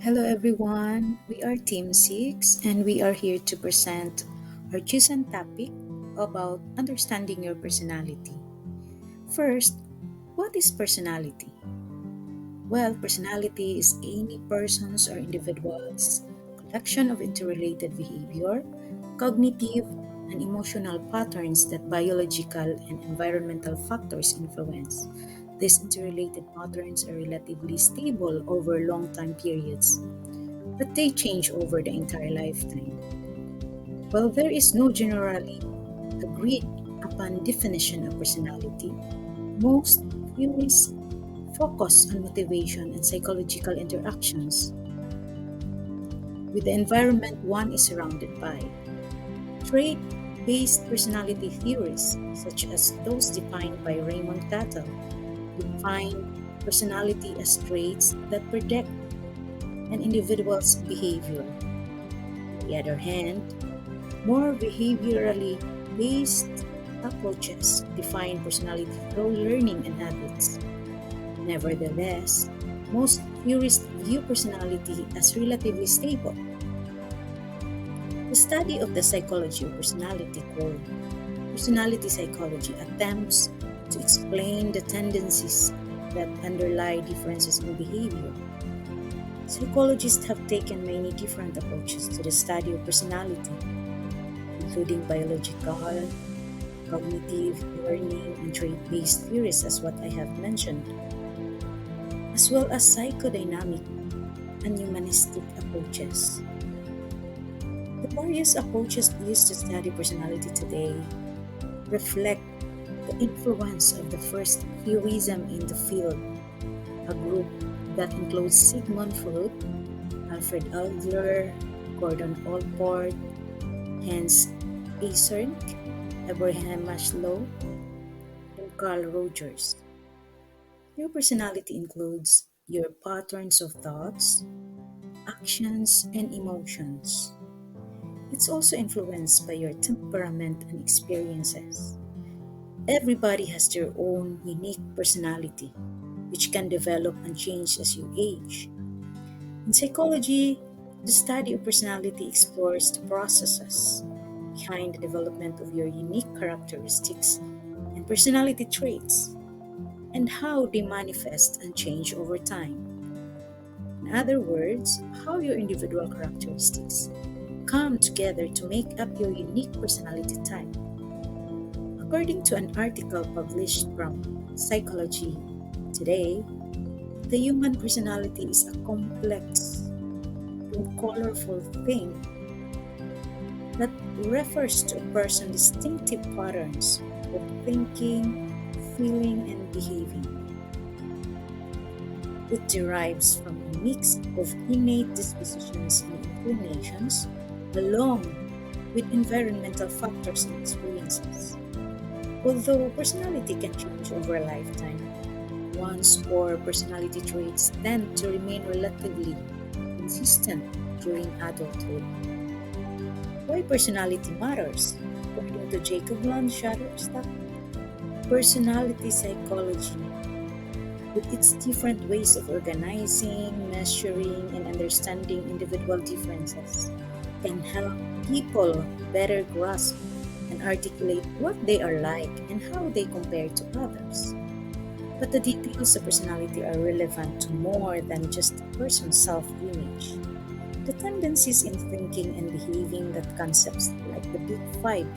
Hello everyone, we are Team 6 and we are here to present our chosen topic about understanding your personality. First, what is personality? Well, personality is any person's or individual's collection of interrelated behavior, cognitive, and emotional patterns that biological and environmental factors influence. These interrelated patterns are relatively stable over long time periods, but they change over the entire lifetime. While there is no generally agreed upon definition of personality, most theories focus on motivation and psychological interactions with the environment one is surrounded by. Trait based personality theories, such as those defined by Raymond Cattell, define personality as traits that predict an individual's behavior. On the other hand, more behaviorally based approaches define personality through learning and habits. Nevertheless, most theorists view personality as relatively stable. The study of the psychology of personality, called personality psychology, attempts to explain the tendencies that underlie differences in behavior. Psychologists have taken many different approaches to the study of personality, including biological, cognitive, learning, and trait-based theories as what I have mentioned, as well as psychodynamic and humanistic approaches. The various approaches used to study personality today reflect the influence of the first theorism in the field, a group that includes Sigmund Freud, Alfred Adler, Gordon Allport, Hans Eysenck, Abraham Maslow, and Carl Rogers. Your personality includes your patterns of thoughts, actions, and emotions. It's also influenced by your temperament and experiences. Everybody has their own unique personality, which can develop and change as you age. In psychology, the study of personality explores the processes behind the development of your unique characteristics and personality traits, and how they manifest and change over time. In other words, how your individual characteristics come together to make up your unique personality type. According to an article published from Psychology Today, the human personality is a complex and colorful thing that refers to a person's distinctive patterns of thinking, feeling, and behaving. It derives from a mix of innate dispositions and inclinations, along with environmental factors and experiences. Although personality can change over a lifetime, one's core personality traits tend to remain relatively consistent during adulthood. Why personality matters? According to Jacob Shutterstock, personality psychology, with its different ways of organizing, measuring, and understanding individual differences, can help people better grasp and articulate what they are like and how they compare to others. But the details of personality are relevant to more than just a person's self image. The tendencies in thinking and behaving that concepts like the Big Five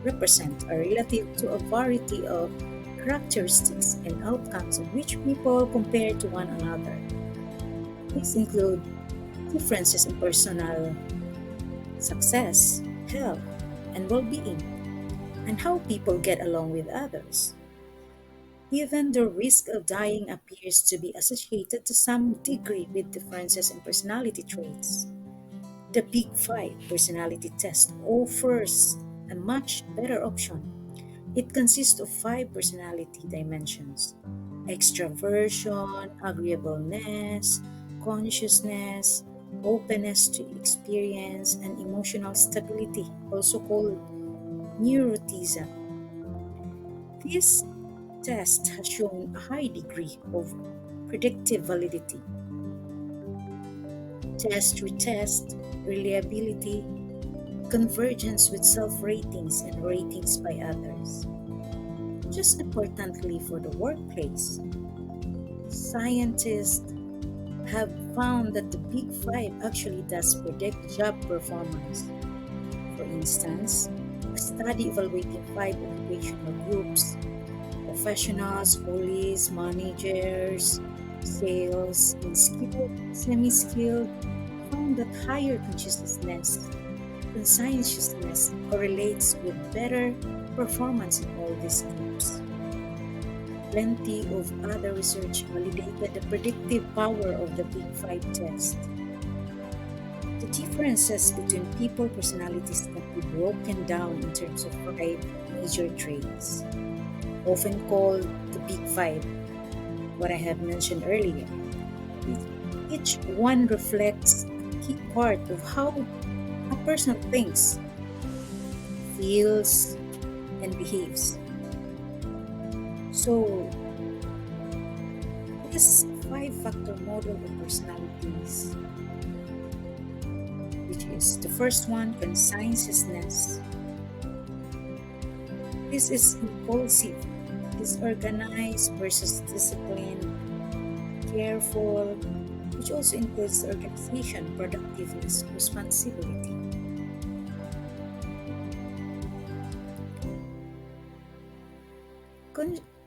represent are relative to a variety of characteristics and outcomes in which people compare to one another. These include differences in personal success, health, and well being, and how people get along with others. Even the risk of dying appears to be associated to some degree with differences in personality traits. The Big Five personality test offers a much better option. It consists of five personality dimensions: extraversion, agreeableness, consciousness, openness to experience, and emotional stability, also called neuroticism. This test has shown a high degree of predictive validity. test, retest, reliability, convergence with self ratings and ratings by others. Just importantly for the workplace, scientists have found that the Big Five actually does predict job performance. For instance, a study evaluating five occupational groups: professionals, police, managers, sales, and skilled, semi skilled, found that higher conscientiousness correlates with better performance in all these groups. Plenty of other research validated the predictive power of the Big Five test. The differences between people personalities can be broken down in terms of five major traits, often called the Big Five, what I have mentioned earlier. Each one reflects a key part of how a person thinks, feels, and behaves. So, this five-factor model of personalities, which is the first one, conscientiousness. This is impulsive, disorganized versus disciplined, careful, which also includes organization, productiveness, responsibility.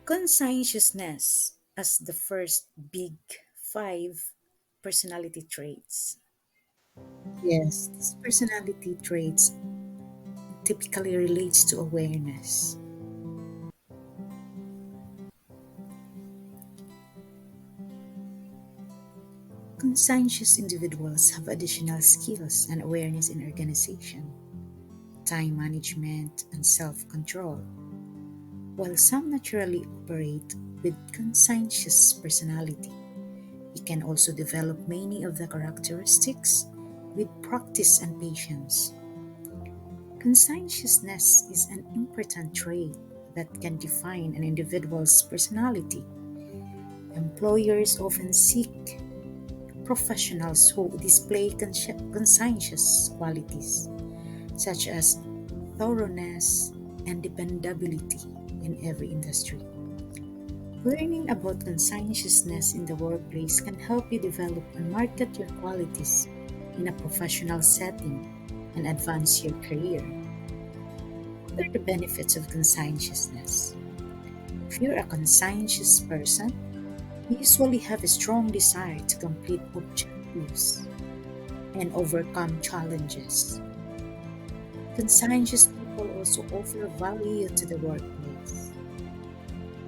Conscientiousness as the first big five personality traits. Yes, these personality traits typically relates to awareness. Conscientious individuals have additional skills and awareness in organization, time management, and self control, while some naturally operate with conscientious personality. You can also develop many of the characteristics with practice and patience. Conscientiousness is an important trait that can define an individual's personality. Employers often seek professionals who display conscientious qualities such as thoroughness and dependability in every industry. Learning about conscientiousness in the workplace can help you develop and market your qualities in a professional setting and advance your career. What are the benefits of conscientiousness? If you're a conscientious person, you usually have a strong desire to complete objectives and overcome challenges. Conscientious people also offer value to the workplace.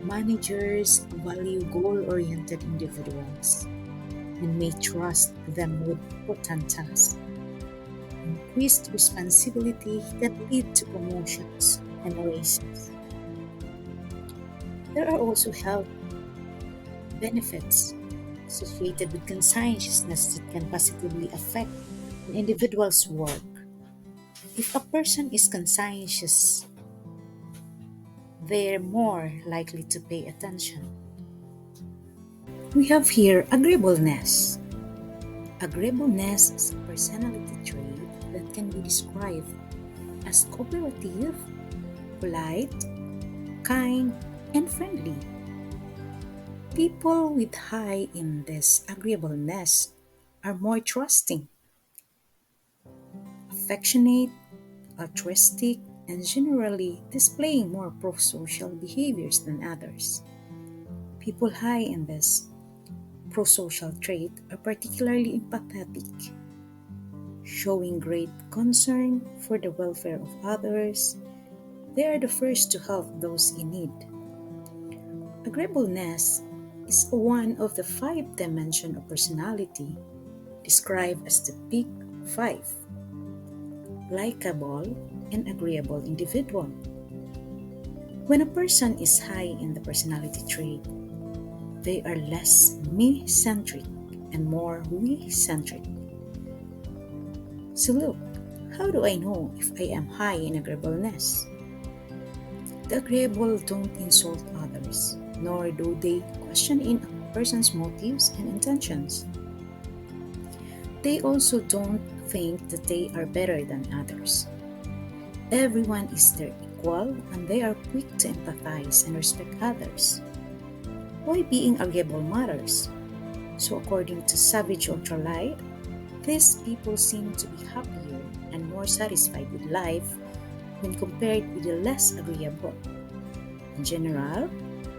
Managers value goal-oriented individuals and may trust them with important tasks. Increased responsibility can lead to promotions and raises. There are also health benefits associated with conscientiousness that can positively affect an individual's work. If a person is conscientious, they're more likely to pay attention. We have here agreeableness. Agreeableness is a personality trait that can be described as cooperative, polite, kind, and friendly. People with high in this agreeableness are more trusting, affectionate, altruistic, and generally displaying more pro-social behaviors than others. People high in this pro-social trait are particularly empathetic, showing great concern for the welfare of others. They are the first to help those in need. Agreeableness is one of the five dimensions of personality described as the Big Five: likable and agreeable individual. When a person is high in the personality trait, they are less me-centric and more we-centric. So look, how do I know if I am high in agreeableness? The agreeable don't insult others, nor do they question in a person's motives and intentions. They also don't think that they are better than others. Everyone is their equal and they are quick to empathize and respect others. Why being agreeable matters? So, according to Savage Ultralight, these people seem to be happier and more satisfied with life when compared with the less agreeable. In general,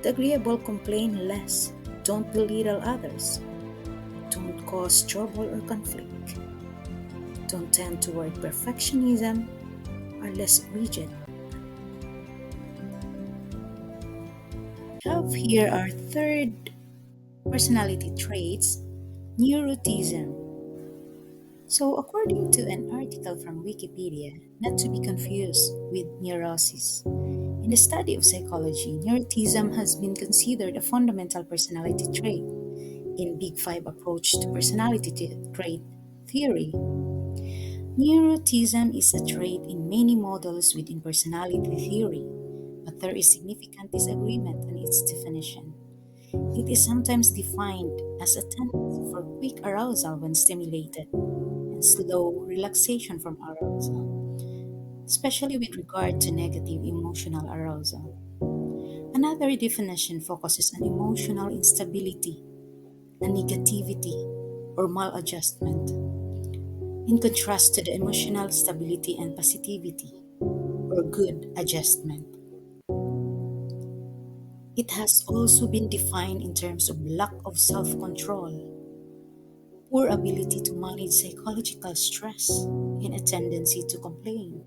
the agreeable complain less, don't belittle others, don't cause trouble or conflict, don't tend toward perfectionism, are less rigid. We have here our third personality traits, neuroticism. So, according to an article from Wikipedia, not to be confused with neurosis, in the study of psychology, neuroticism has been considered a fundamental personality trait in Big Five approach to personality trait theory. Neuroticism is a trait in many models within personality theory, but there is significant disagreement on its definition. It is sometimes defined as a tendency for quick arousal when stimulated and slow relaxation from arousal, especially with regard to negative emotional arousal. Another definition focuses on emotional instability and negativity or maladjustment, in contrast to the emotional stability and positivity or good adjustment. It has also been defined in terms of lack of self control, poor ability to manage psychological stress, and a tendency to complain.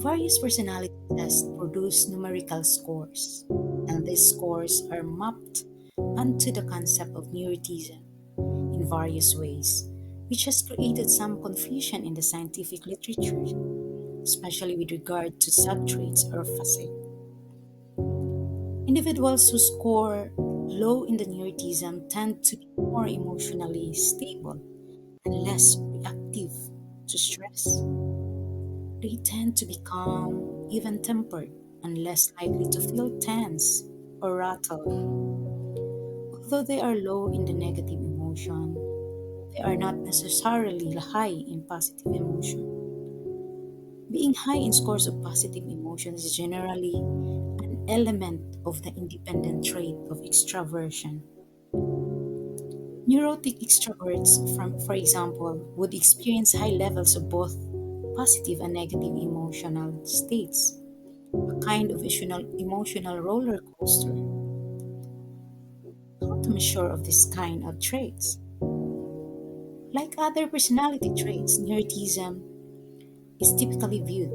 Various personality tests produce numerical scores, and these scores are mapped onto the concept of neuroticism in various ways, which has created some confusion in the scientific literature, especially with regard to subtraits or facet. Individuals who score low in the neuroticism tend to be more emotionally stable and less reactive to stress. They tend to be calm, even tempered, and less likely to feel tense or rattled. Although they are low in the negative emotion, they are not necessarily high in positive emotion. Being high in scores of positive emotions is generally an element of the independent trait of extraversion. Neurotic extroverts, for example, would experience high levels of both positive and negative emotional states, a kind of emotional roller coaster. How to measure of this kind of traits? Like other personality traits, neuroticism is typically viewed.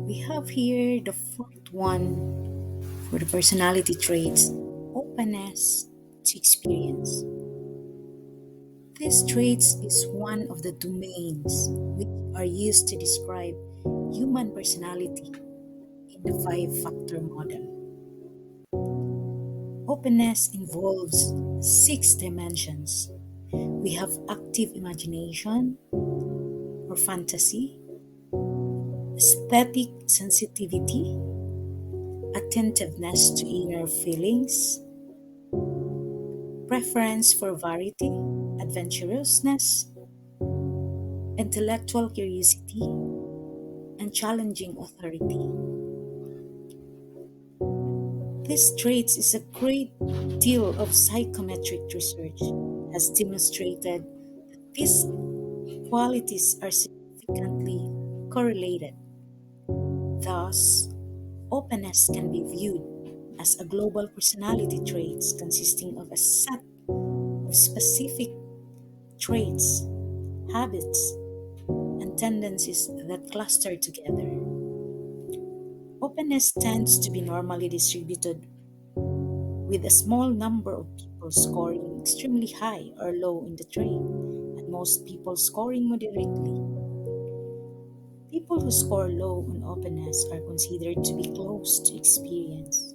We have here the fourth one for the personality traits, openness to experience. This traits is one of the domains which are used to describe human personality in the five-factor model. Openness involves six dimensions. We have active imagination or fantasy, aesthetic sensitivity, attentiveness to inner feelings, preference for variety, adventurousness, intellectual curiosity, and challenging authority. This traits is a great deal of psychometric research has demonstrated that these qualities are significantly correlated. Thus, openness can be viewed as a global personality traits consisting of a set of specific traits, habits, and tendencies that cluster together. Openness tends to be normally distributed with a small number of people scoring extremely high or low in the trait, and most people scoring moderately. People who score low on openness are considered to be close to experience.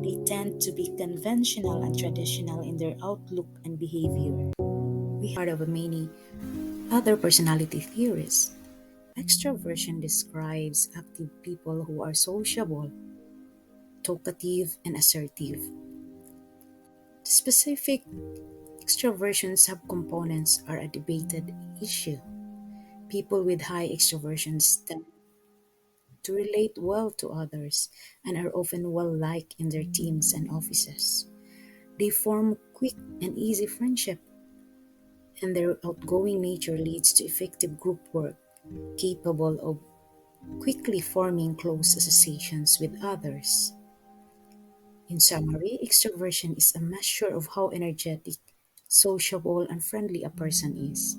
They tend to be conventional and traditional in their outlook and behavior. We heard of many other personality theories. Extroversion describes active people who are sociable, talkative, and assertive. Specific extroversion subcomponents are a debated issue. People with high extroversions tend to relate well to others and are often well liked in their teams and offices. They form quick and easy friendship, and their outgoing nature leads to effective group work, capable of quickly forming close associations with others. In summary, extroversion is a measure of how energetic, sociable, and friendly a person is.